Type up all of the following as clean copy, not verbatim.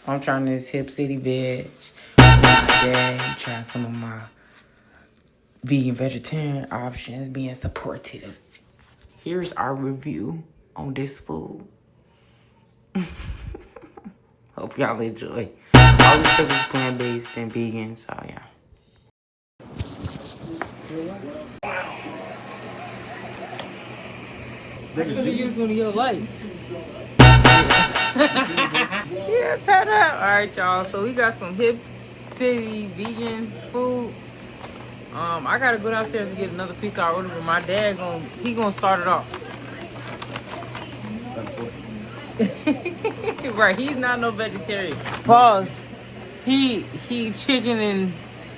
So I'm trying this Hip City veg. With my dad, he trying some of my vegan vegetarian options, being supportive. Here's our review on this food. Hope y'all enjoy. All this stuff is plant-based and vegan, so yeah. I could have used one of your lights. Yeah, turn up. All right, y'all. So we got some Hip City vegan food. I gotta go downstairs and get another piece I ordered, but my dad gonna start it off. Right, he's not no vegetarian. Pause. He chicken and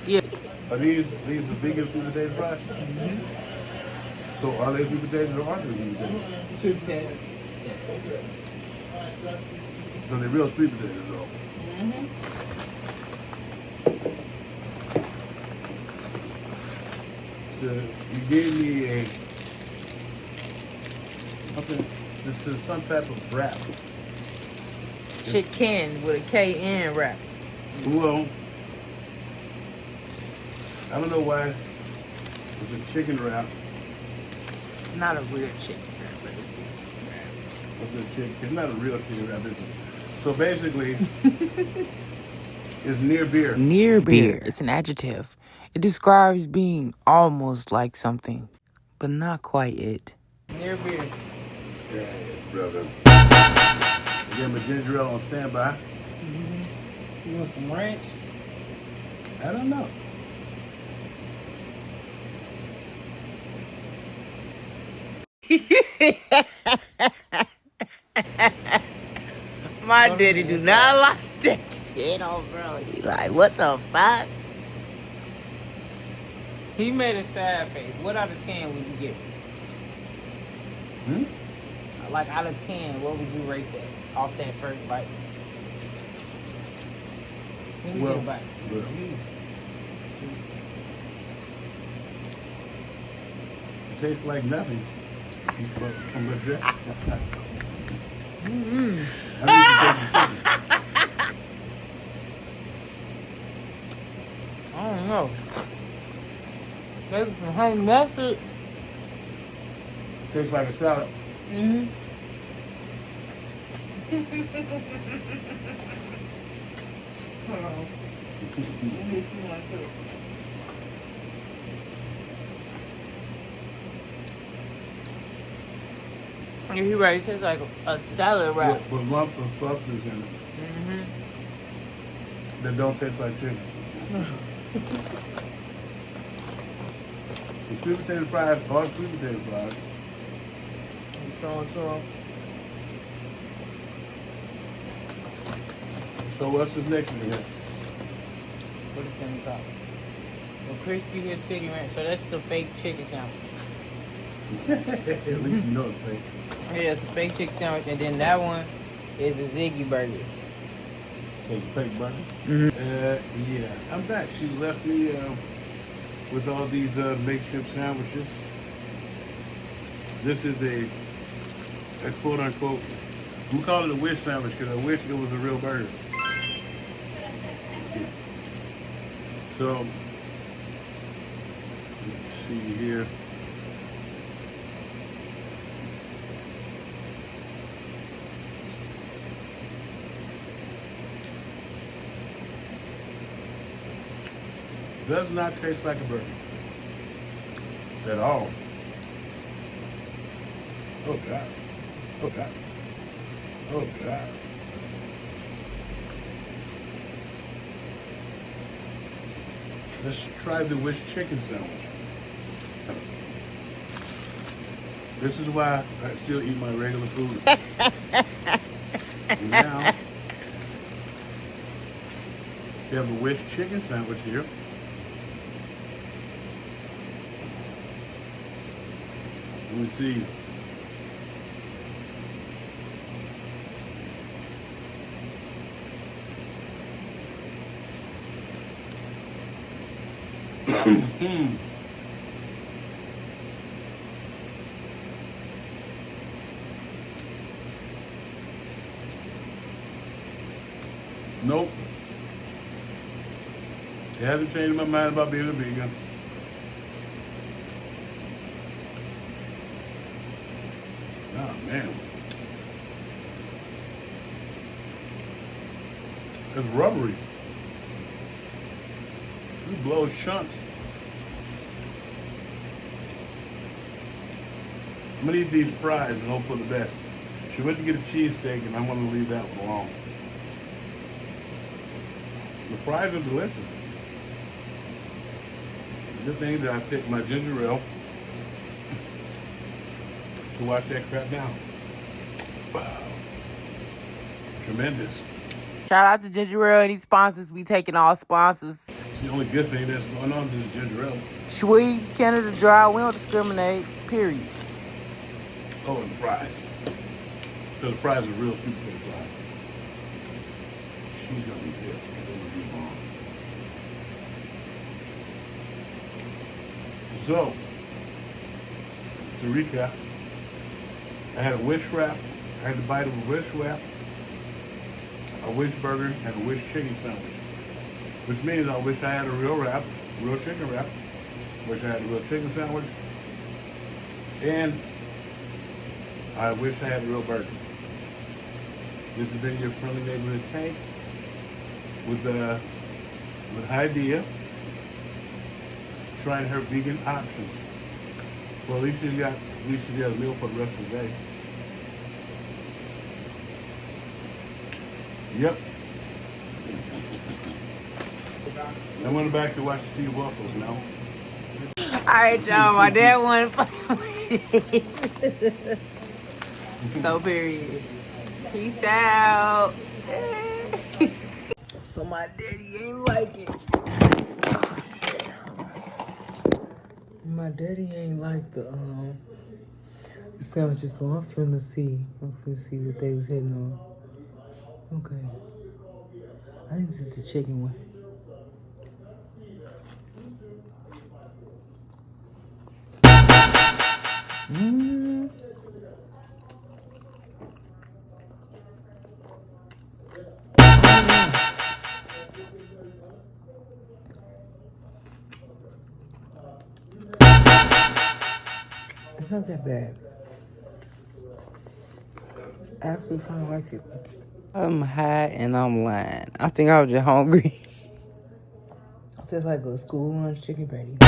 yeah. Are these the vegan sweet potato fries? Mm-hmm. So are they sweet potatoes or aren't they sweet potatoes? Sweet potatoes. So they're real sweet potatoes though. Mm-hmm. So you gave me something. This is some type of wrap. Chicken with a K-N wrap. Well, I don't know why it's a chicken wrap. Not a real chicken wrap, but it's a It's not a real chicken wrap. So basically, it's near beer. Near beer. It's an adjective. It describes being almost like something, but not quite it. Near beer. Yeah, brother. I got my ginger ale on standby. Mm-hmm. You want some ranch? I don't know. My daddy do not like that shit on, bro. He like, what the fuck? He made a sad face. What out of 10 would you give? Like out of 10, what would you rate that off that first bite? Let me get a bite. Well, it tastes like nothing. Mm-hmm. I don't know. Maybe some honey mustard. Tastes like a salad. Mm-hmm. Hold on. You're right. It tastes like a salad wrap. With lumps of substance in it. Mm-hmm. That don't taste like chicken. The sweet potato fries are sweet potato fries. Strong. So what's this next one here? What is in the top? The crispy hip chicken ranch. So that's the fake chicken sandwich. At least you know it's fake. Yeah, it's a fake chicken sandwich, and then that one is a Ziggy burger. So it's a fake burger? Mm-hmm. Yeah. I'm back. She left me with all these makeshift sandwiches. This is a quote unquote, we call it a wish sandwich because I wish it was a real burger. So, let's see here. Does not taste like a burger at all. Oh God. Oh God. Oh God. Let's try the wish chicken sandwich. This is why I still eat my regular food. Now, we have a wish chicken sandwich here. Let me see. Nope. It hasn't changed my mind about being a vegan. Oh, man. It's rubbery. It blows chunks. I'm gonna eat these fries and hope for the best. She went to get a cheesesteak and I'm gonna leave that one alone. The fries are delicious. Good thing that I picked my ginger ale to wash that crap down. Wow. Tremendous. Shout out to Ginger Ale and these sponsors. We taking all sponsors. It's the only good thing that's going on to this ginger ale. Schweppes, Canada Dry. We don't discriminate. Period. Oh, and the fries. Because the fries are real super good fries. She's gonna be pissed because they're gonna be bomb. So, to recap, I had a wish wrap. I had a bite of a wish wrap, a wish burger, and a wish chicken sandwich. Which means I wish I had a real wrap, real chicken wrap. Wish I had a real chicken sandwich. And I wish I had a real burger. This has been your friendly neighborhood Tank with Hydeia, trying her vegan options. Well, at least you got a meal for the rest of the day. Yep. I'm going back to watch the Steve Waffles now. Alright, y'all. My dad wanted So period. Peace out. So my daddy ain't like it. My daddy ain't like the sandwiches, so I'm finna see what they was hitting on. Okay. I think this is the chicken one. It's not that bad. I actually kind of like it. I'm high and I'm lying. I think I was just hungry. It's just like a school lunch chicken patty.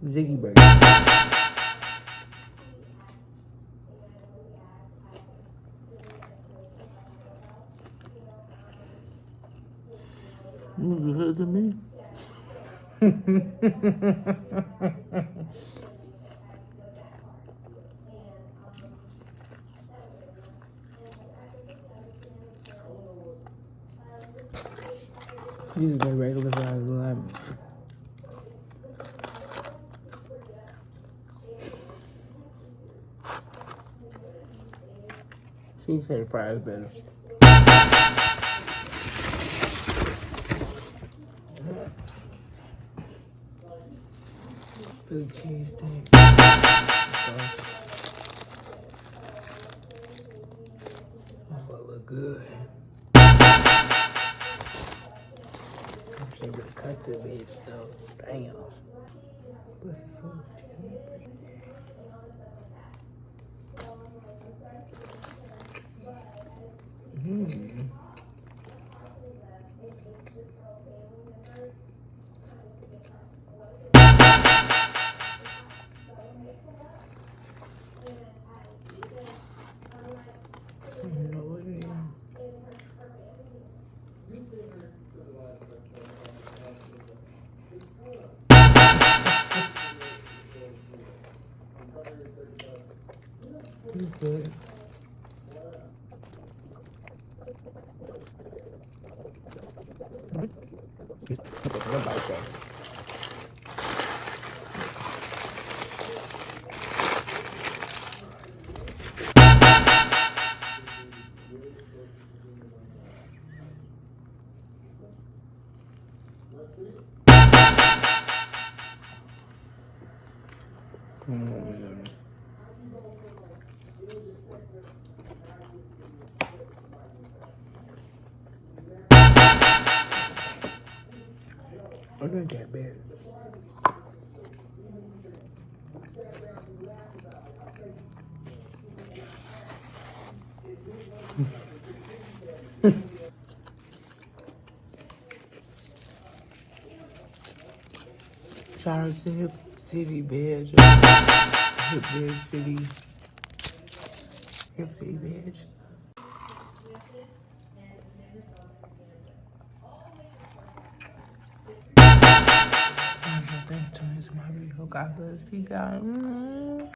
Ziggy burger. You heard to me? These are the regular fries. She said the fries better. Philly cheesesteak. That will look good. I should have cut the bitch though. Damn. What's the food? Good. It ain't that bad. Shout out to Hip City Badge. Hip Badge City. Hip City Badge. Thank you for tuning into my video. God bless. Peace out.